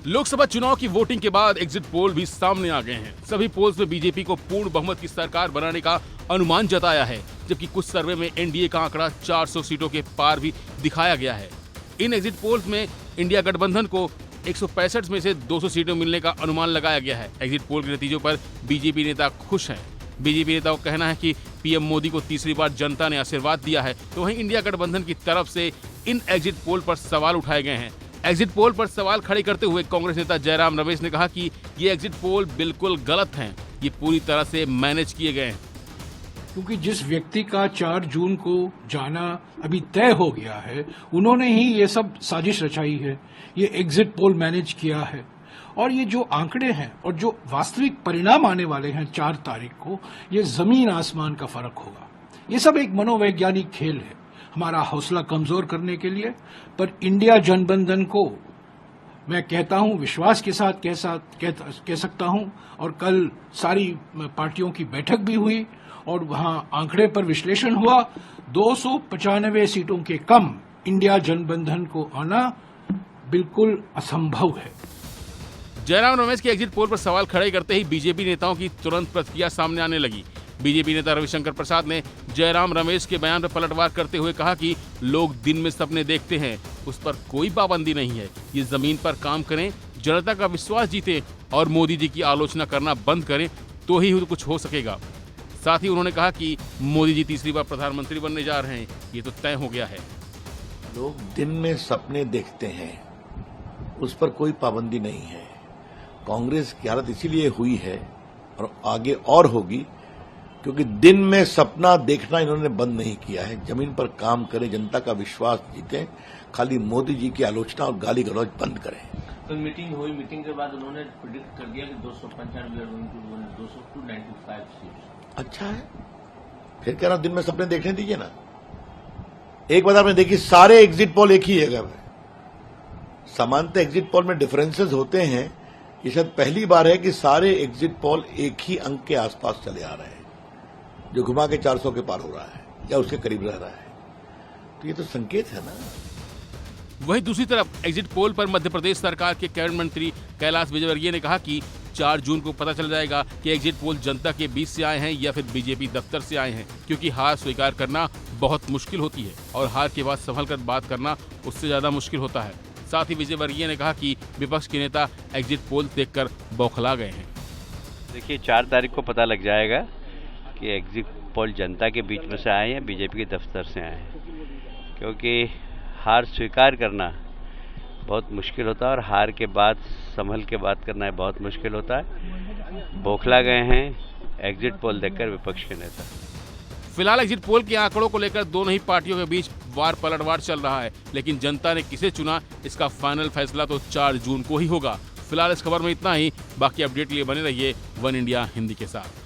लोकसभा चुनाव की वोटिंग के बाद एग्जिट पोल भी सामने आ गए हैं। सभी पोल्स में बीजेपी को पूर्ण बहुमत की सरकार बनाने का अनुमान जताया है, जबकि कुछ सर्वे में एनडीए का आंकड़ा 400 सीटों के पार भी दिखाया गया है। इन एग्जिट पोल्स में इंडिया गठबंधन को 165 में से 200 सीटें मिलने का अनुमान लगाया गया है। एग्जिट पोल के नतीजों पर बीजेपी नेता खुश हैं। बीजेपी नेता का कहना है कि पीएम मोदी को तीसरी बार जनता ने आशीर्वाद दिया है, तो वहीं इंडिया गठबंधन की तरफ से इन एग्जिट पोल पर सवाल उठाए गए हैं। एग्जिट पोल पर सवाल खड़े करते हुए कांग्रेस नेता जयराम रमेश ने कहा कि ये एग्जिट पोल बिल्कुल गलत हैं, ये पूरी तरह से मैनेज किए गए हैं। क्योंकि जिस व्यक्ति का 4 जून को जाना अभी तय हो गया है, उन्होंने ही ये सब साजिश रचाई है, ये एग्जिट पोल मैनेज किया है। और ये जो आंकड़े हैं और जो वास्तविक परिणाम आने वाले हैं 4 तारीख को, ये जमीन आसमान का फर्क होगा। ये सब एक मनोवैज्ञानिक खेल है हमारा हौसला कमजोर करने के लिए। पर इंडिया जनबंधन को मैं कहता हूं, विश्वास के साथ कह सकता हूं। और कल सारी पार्टियों की बैठक भी हुई और वहां आंकड़े पर विश्लेषण हुआ। 295 सीटों के कम इंडिया जनबंधन को आना बिल्कुल असंभव है। जयराम रमेश के एग्जिट पोल पर सवाल खड़े करते ही बीजेपी नेताओं की तुरंत प्रतिक्रिया सामने आने लगी। बीजेपी नेता रविशंकर प्रसाद ने जयराम रमेश के बयान पर पलटवार करते हुए कहा कि लोग दिन में सपने देखते हैं, उस पर कोई पाबंदी नहीं है। ये जमीन पर काम करें, जनता का विश्वास जीतें और मोदी जी की आलोचना करना बंद करें, तो ही कुछ हो सकेगा। साथ ही उन्होंने कहा कि मोदी जी तीसरी बार प्रधानमंत्री बनने जा रहे हैं, ये तो तय हो गया है। लोग दिन में सपने देखते हैं, उस पर कोई पाबंदी नहीं है। कांग्रेस की हालत इसीलिए हुई है और आगे और होगी क्योंकि दिन में सपना देखना इन्होंने बंद नहीं किया है। जमीन पर काम करें, जनता का विश्वास जीतें, खाली मोदी जी की आलोचना और गाली गलौज बंद करें। कल मीटिंग हुई, मीटिंग के बाद उन्होंने प्रेडिक्ट कर दिया कि 295 सीट। अच्छा है, फिर कह रहा दिन में सपने देखने दीजिए ना। एक बात आपने देखी, सारे एग्जिट पोल एक ही जगह है। सामान्यतः एग्जिट पोल में डिफरेंसेस होते हैं, ये शायद पहली बार है कि सारे एग्जिट पोल एक ही अंक के आसपास चले आ रहे हैं, जो घुमा के 400 के पार हो रहा है या उसके करीब रह रहा है। तो ये तो संकेत है ना। वहीं दूसरी तरफ एग्जिट पोल पर मध्य प्रदेश सरकार के कैबिनेट मंत्री कैलाश विजयवर्गीय ने कहा कि 4 जून को पता चल जाएगा कि एग्जिट पोल जनता के बीच से आए हैं या फिर बीजेपी दफ्तर से आए हैं, क्योंकि हार स्वीकार करना बहुत मुश्किल होती है और हार के बाद संभल कर बात करना उससे ज्यादा मुश्किल होता है। साथ ही विजयवर्गीय ने कहा कि विपक्ष के नेता एग्जिट पोल देखकर बौखला गए हैं। देखिए 4 तारीख को पता लग जाएगा कि एग्जिट पोल जनता के बीच में से आए हैं, बीजेपी के दफ्तर से आए हैं, क्योंकि हार स्वीकार करना बहुत मुश्किल होता है और हार के बाद संभल के बात करना है बहुत मुश्किल होता है। बौखला गए हैं एग्जिट पोल देखकर विपक्ष के नेता। फिलहाल एग्जिट पोल के आंकड़ों को लेकर दोनों ही पार्टियों के बीच वार पलटवार चल रहा है, लेकिन जनता ने किसे चुना इसका फाइनल फैसला तो 4 जून को ही होगा। फिलहाल इस खबर में इतना ही। बाकी अपडेट के लिए बने रहिए वन इंडिया हिंदी के साथ।